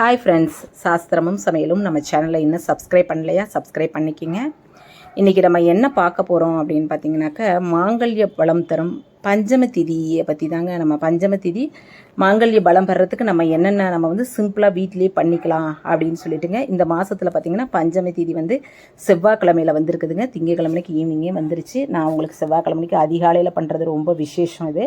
Hi friends, சாஸ்திரமும் சமையலும் நம்ம சேனலை இன்னும் சப்ஸ்கிரைப் பண்ணலையா? சப்ஸ்கிரைப் பண்ணிக்கிங்க. இன்றைக்கி நம்ம என்ன பார்க்க போகிறோம் அப்படின்னு பார்த்தீங்கன்னாக்கா, மாங்கல்ய பலம் தரும் பஞ்சம திதியை பற்றி தாங்க. நம்ம பஞ்சம திதி மாங்கல்ய பலம் பெறத்துக்கு நம்ம என்னென்ன நம்ம வந்து சிம்பிளாக வீட்டிலே பண்ணிக்கலாம் அப்படின்னு சொல்லிட்டுங்க. இந்த மாதத்தில் பார்த்திங்கன்னா பஞ்சமி திதி வந்து செவ்வாய்க்கிழமையில் வந்திருக்குதுங்க. திங்கக்கிழமைக்கு ஈவினிங்கே வந்துருச்சு. நான் உங்களுக்கு செவ்வாய்க்கிழமைக்கு அதிகாலையில் பண்ணுறது ரொம்ப விசேஷம் இது.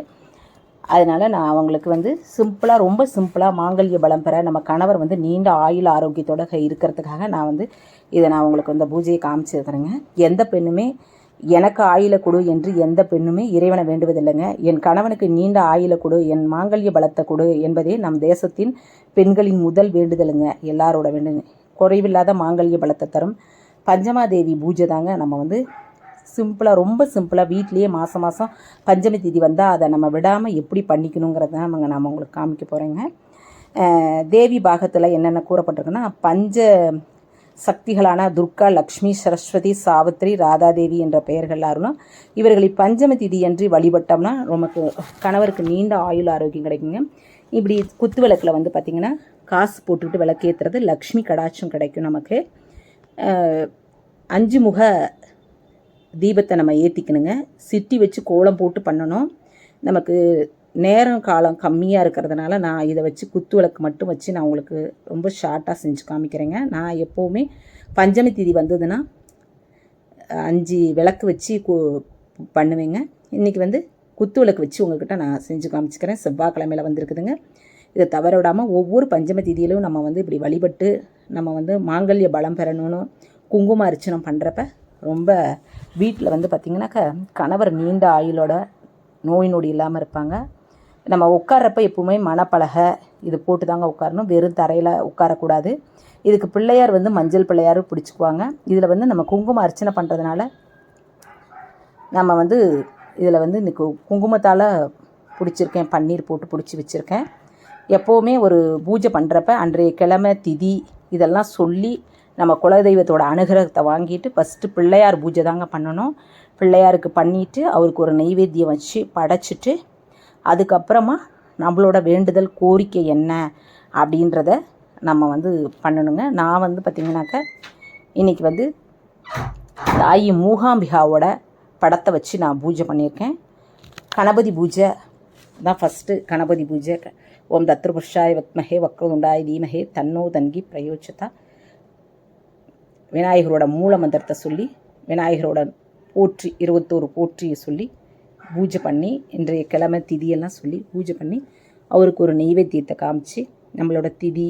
அதனால் நான் அவங்களுக்கு வந்து சிம்பிளாக, ரொம்ப சிம்பிளாக மாங்கல்ய பலம் பெற நம்ம கணவர் வந்து நீண்ட ஆயுள் ஆரோக்கியத்தோடு இருக்கிறதுக்காக நான் வந்து இதை நான் உங்களுக்கு இந்த பூஜையை காமிச்சிருக்கிறேங்க. எந்த பெண்ணுமே எனக்கு ஆயுளை கொடு என்று எந்த பெண்ணுமே இறைவனை வேண்டுவதில்லைங்க. என் கணவனுக்கு நீண்ட ஆயுளை கொடு, என் மாங்கல்ய பலத்தை கொடு என்பதே நம் தேசத்தின் பெண்களின் முதல் வேண்டுதலுங்க. எல்லாரோட வேண்டுங்க. குறைவில்லாத மாங்கல்ய பலத்தை தரும் பஞ்சமாதேவி பூஜை தாங்க நம்ம வந்து சிம்பிளாக, ரொம்ப சிம்பிளாக வீட்லேயே மாதம் பஞ்சமி திதி வந்தால் அதை நம்ம விடாமல் எப்படி பண்ணிக்கணுங்கிறத நான் உங்களுக்கு காமிக்க போகிறேங்க. தேவி பாகத்தில் என்னென்ன கூறப்பட்டிருக்குன்னா, பஞ்ச சக்திகளான துர்கா, லக்ஷ்மி, சரஸ்வதி, சாவித்ரி, ராதாதேவி என்ற பெயர்களாலும் இவர்களை பஞ்சமி திதி என்று வழிபட்டோம்னா நமக்கு கணவருக்கு நீண்ட ஆயுள் ஆரோக்கியம் கிடைக்குங்க. இப்படி குத்து விளக்கில் வந்து பார்த்திங்கன்னா காசு போட்டுக்கிட்டு விளக்கேற்றுறது லக்ஷ்மி கடாட்சம் கிடைக்கும் நமக்கு. 5 முக தீபத்தை நம்ம ஏற்றிக்கணுங்க. சிட்டி வச்சு கோலம் போட்டு பண்ணணும். நமக்கு நேரம் காலம் கம்மியாக இருக்கிறதுனால நான் இதை வச்சு குத்து விளக்கு மட்டும் வச்சு நான் உங்களுக்கு ரொம்ப ஷார்ட்டாக செஞ்சு காமிக்கிறேங்க. நான் எப்போவுமே பஞ்சமி திதி வந்ததுன்னா 5 விளக்கு வச்சு பண்ணுவேங்க. இன்றைக்கி வந்து குத்து விளக்கு வச்சு உங்கள்கிட்ட நான் செஞ்சு காமிச்சிக்கிறேன். செவ்வாய்க்கிழமையில் வந்திருக்குதுங்க. இதை தவற விடாமல் ஒவ்வொரு பஞ்சமி திதியிலும் நம்ம வந்து இப்படி வழிபட்டு நம்ம வந்து மாங்கல்ய பலம் பெறணும்னு குங்கும அர்ச்சனம் பண்ணுறப்ப ரொம்ப வீட்டில் வந்து பார்த்திங்கனாக்கா கணவர் நீண்ட ஆயுளோட நோய் நொடி இல்லாமல் இருப்பாங்க. நம்ம உட்கார்றப்ப எப்பவுமே மணப்பலகை இது போட்டு தாங்க உட்காரணும். வெறும் தரையில் உட்காரக்கூடாது. இதுக்கு பிள்ளையார் வந்து மஞ்சள் பிள்ளையார் பிடிச்சிக்குவாங்க. இதில் வந்து நம்ம குங்கும அர்ச்சனை பண்ணுறதுனால நம்ம வந்து இதில் வந்து இன்றைக்கி குங்குமத்தால் பிடிச்சிருக்கேன், பன்னீர் போட்டு பிடிச்சி வச்சுருக்கேன். எப்போவுமே ஒரு பூஜை பண்ணுறப்ப அன்றைய கிழமை திதி இதெல்லாம் சொல்லி நம்ம குலதெய்வத்தோட அனுகிரகத்தை வாங்கிட்டு ஃபஸ்ட்டு பிள்ளையார் பூஜை தாங்க பண்ணணும். பிள்ளையாருக்கு பண்ணிவிட்டு அவருக்கு ஒரு நெய்வேத்தியம் வச்சு படைச்சிட்டு அதுக்கப்புறமா நம்மளோட வேண்டுதல் கோரிக்கை என்ன அப்படின்றத நம்ம வந்து பண்ணணுங்க. நான் வந்து பார்த்திங்கனாக்கா இன்றைக்கி வந்து தாயி மூகாம்பிகாவோட படத்தை வச்சு நான் பூஜை பண்ணியிருக்கேன். கணபதி பூஜை தான் ஃபஸ்ட்டு. கணபதி பூஜை ஓம் தத்ருபுருஷாய வத்மஹே வக்ரதுண்டாய தீமஹே தன்னோ தன்கி பிரயோஜதா. விநாயகரோட மூல மந்திரத்தை சொல்லி விநாயகரோட போற்றி 21 போற்றியை சொல்லி பூஜை பண்ணி இன்றைய கிழமை திதியெல்லாம் சொல்லி பூஜை பண்ணி அவருக்கு ஒரு நெய்வேத்தியத்தை காமிச்சு நம்மளோட திதி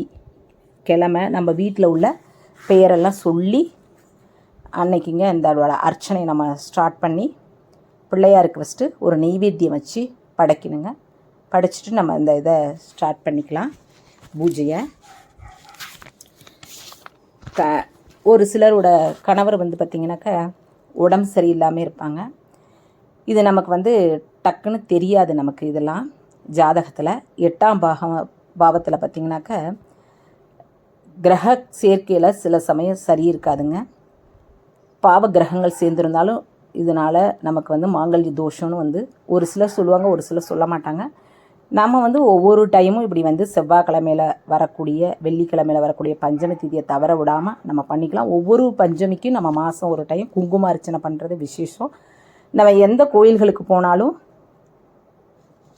கிழமை நம்ம வீட்டில் உள்ள பெயரெல்லாம் சொல்லி அன்னைக்குங்க இந்த அர்ச்சனை நம்ம ஸ்டார்ட் பண்ணி பிள்ளையாருக்கு ஃபஸ்ட்டு ஒரு நெய்வேத்தியம் வச்சு படைக்கணுங்க. படைச்சிட்டு நம்ம இந்த இதை ஸ்டார்ட் பண்ணிக்கலாம் பூஜையை. ஒரு சிலரோட கணவர் வந்து பார்த்திங்கனாக்கா உடம்பு சரியில்லாமல் இருப்பாங்க. இது நமக்கு வந்து டக்குன்னு தெரியாது. நமக்கு இதெல்லாம் ஜாதகத்தில் 8ஆம் பாவத்தில் பார்த்திங்கனாக்கா கிரக சேர்க்கையில் சில சமயம் சரி இருக்காதுங்க. பாவ கிரகங்கள் சேர்ந்துருந்தாலும் இதனால் நமக்கு வந்து மாங்கல்ய தோஷம்னு வந்து ஒரு சிலர் சொல்லுவாங்க, ஒரு சிலர் சொல்ல மாட்டாங்க. நம்ம வந்து ஒவ்வொரு டைமும் இப்படி வந்து செவ்வாய்க்கிழமையில் வரக்கூடிய வெள்ளிக்கிழமையில் வரக்கூடிய பஞ்சமி திதியை தவற விடாமல் நம்ம பண்ணிக்கலாம். ஒவ்வொரு பஞ்சமிக்கும் நம்ம மாதம் ஒரு டைம் குங்கும அர்ச்சனை பண்ணுறது விசேஷம். நம்ம எந்த கோயில்களுக்கு போனாலும்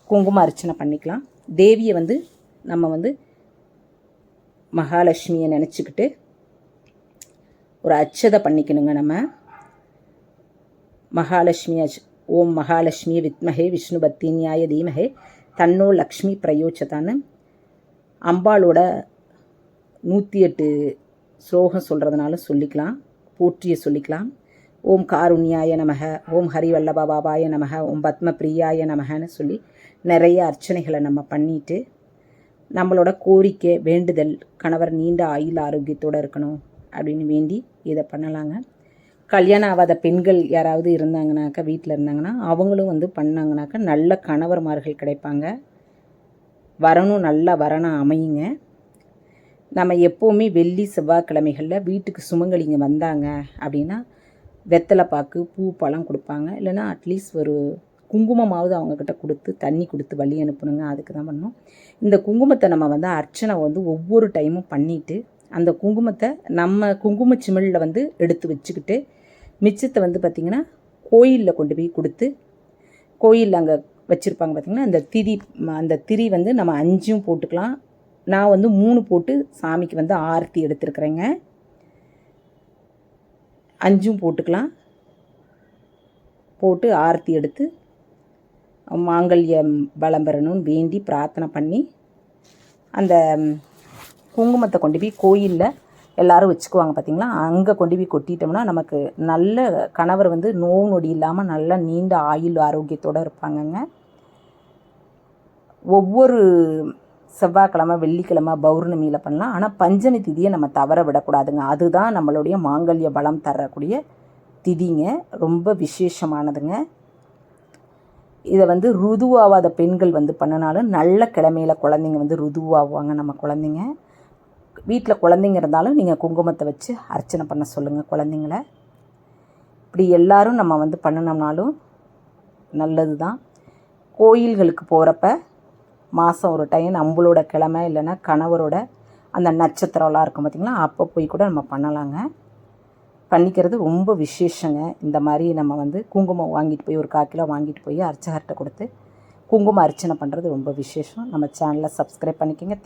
குங்கும அர்ச்சனை பண்ணிக்கலாம். தேவியை வந்து நம்ம வந்து மகாலட்சுமியை நினச்சிக்கிட்டு ஒரு அச்சதை பண்ணிக்கணுங்க. நம்ம மகாலட்சுமி ஓம் மகாலட்சுமி வித்மஹே விஷ்ணு பத்தினியாய தீமஹே தன்னோ லக்ஷ்மி பிரயோஜதான்னு அம்பாளோட 108 ஸ்லோகம் சொல்கிறதுனால சொல்லிக்கலாம். போற்றியை சொல்லிக்கலாம். ஓம் காருண்யாய நமக, ஓம் ஹரிவல்லப பாபாய நமக, ஓம் பத்ம பிரியாய நமகன்னு சொல்லி நிறைய அர்ச்சனைகளை நம்ம பண்ணிட்டு நம்மளோட கோரிக்கை வேண்டுதல் கணவர் நீண்ட ஆயுள் ஆரோக்கியத்தோடு இருக்கணும் அப்படின்னு வேண்டி இதை பண்ணலாங்க. கல்யாணம் ஆகாத பெண்கள் யாராவது இருந்தாங்கனாக்கா, வீட்டில் இருந்தாங்கன்னா அவங்களும் வந்து பண்ணாங்கனாக்கா நல்ல கணவர்மார்கள் கிடைப்பாங்க. வரணும், நல்ல வரணும் அமையுங்க. நம்ம எப்போவுமே வெள்ளி செவ்வாய்க்கிழமைகளில் வீட்டுக்கு சுமங்கலிங்க வந்தாங்க அப்படின்னா வெத்தலை பாக்கு பூ பழம் கொடுப்பாங்க. இல்லைன்னா அட்லீஸ்ட் ஒரு குங்குமமாவது அவங்கக்கிட்ட கொடுத்து தண்ணி கொடுத்து வழி அனுப்பணுங்க. அதுக்கு தான் பண்ணணும். இந்த குங்குமத்தை நம்ம வந்து அர்ச்சனை வந்து ஒவ்வொரு டைமும் பண்ணிவிட்டு அந்த குங்குமத்தை நம்ம குங்கும சிமிழில் வந்து எடுத்து வச்சுக்கிட்டு மிச்சத்தை வந்து பார்த்திங்கன்னா கோயிலில் கொண்டு போய் கொடுத்து கோயிலில் அங்கே வச்சுருப்பாங்க பார்த்திங்கன்னா அந்த திரி வந்து நம்ம 5 போட்டுக்கலாம். நான் வந்து 3 போட்டு சாமிக்கு வந்து ஆரத்தி எடுத்துருக்குறேங்க. 5 போட்டுக்கலாம். போட்டு ஆரத்தி எடுத்து மாங்கல்யம் பலம் பெறணும்னு வேண்டி பிரார்த்தனை பண்ணி அந்த குங்குமத்தை கொண்டு போய் கோயிலில் எல்லோரும் வச்சுக்குவாங்க பார்த்திங்களா. அங்கே கொண்டு போய் கொட்டிட்டோம்னா நமக்கு நல்ல கணவர் வந்து நோய் நொடி இல்லாமல் நல்ல நீண்ட ஆயுள் ஆரோக்கியத்தோடு இருப்பாங்கங்க. ஒவ்வொரு செவ்வாய்க்கிழமை வெள்ளிக்கிழமை பௌர்ணமியில் பண்ணலாம். ஆனால் பஞ்சமி திதியை நம்ம தவற விடக்கூடாதுங்க. அதுதான் நம்மளுடைய மாங்கல்ய பலம் தரக்கூடிய திதிங்க. ரொம்ப விசேஷமானதுங்க. இதை வந்து ருதுவாகாத பெண்கள் வந்து பண்ணினாலும் நல்ல கிழமையில் குழந்தைங்க வந்து ருதுவாகுவாங்க. நம்ம குழந்தைங்க வீட்டில் குழந்தைங்க இருந்தாலும் நீங்கள் குங்குமத்தை வச்சு அர்ச்சனை பண்ண சொல்லுங்கள் குழந்தைங்கள. இப்படி எல்லோரும் நம்ம வந்து பண்ணினோம்னாலும் நல்லது தான். கோயில்களுக்கு போகிறப்ப மாதம் ஒரு டைம் நம்மளோட கிழமை இல்லைன்னா கணவரோட அந்த நட்சத்திரம்லாம் இருக்கும் பார்த்திங்களா, அப்போ போய் கூட நம்ம பண்ணலாங்க. பண்ணிக்கிறது ரொம்ப விசேஷங்க. இந்த மாதிரி நம்ம வந்து குங்குமம் வாங்கிட்டு போய் ஒரு 1/4 கிலோ வாங்கிட்டு போய் அர்ச்சகர்கிட்ட கொடுத்து குங்குமம் அர்ச்சனை பண்ணுறது ரொம்ப விசேஷம். நம்ம சேனலை சப்ஸ்கிரைப் பண்ணிக்கோங்க.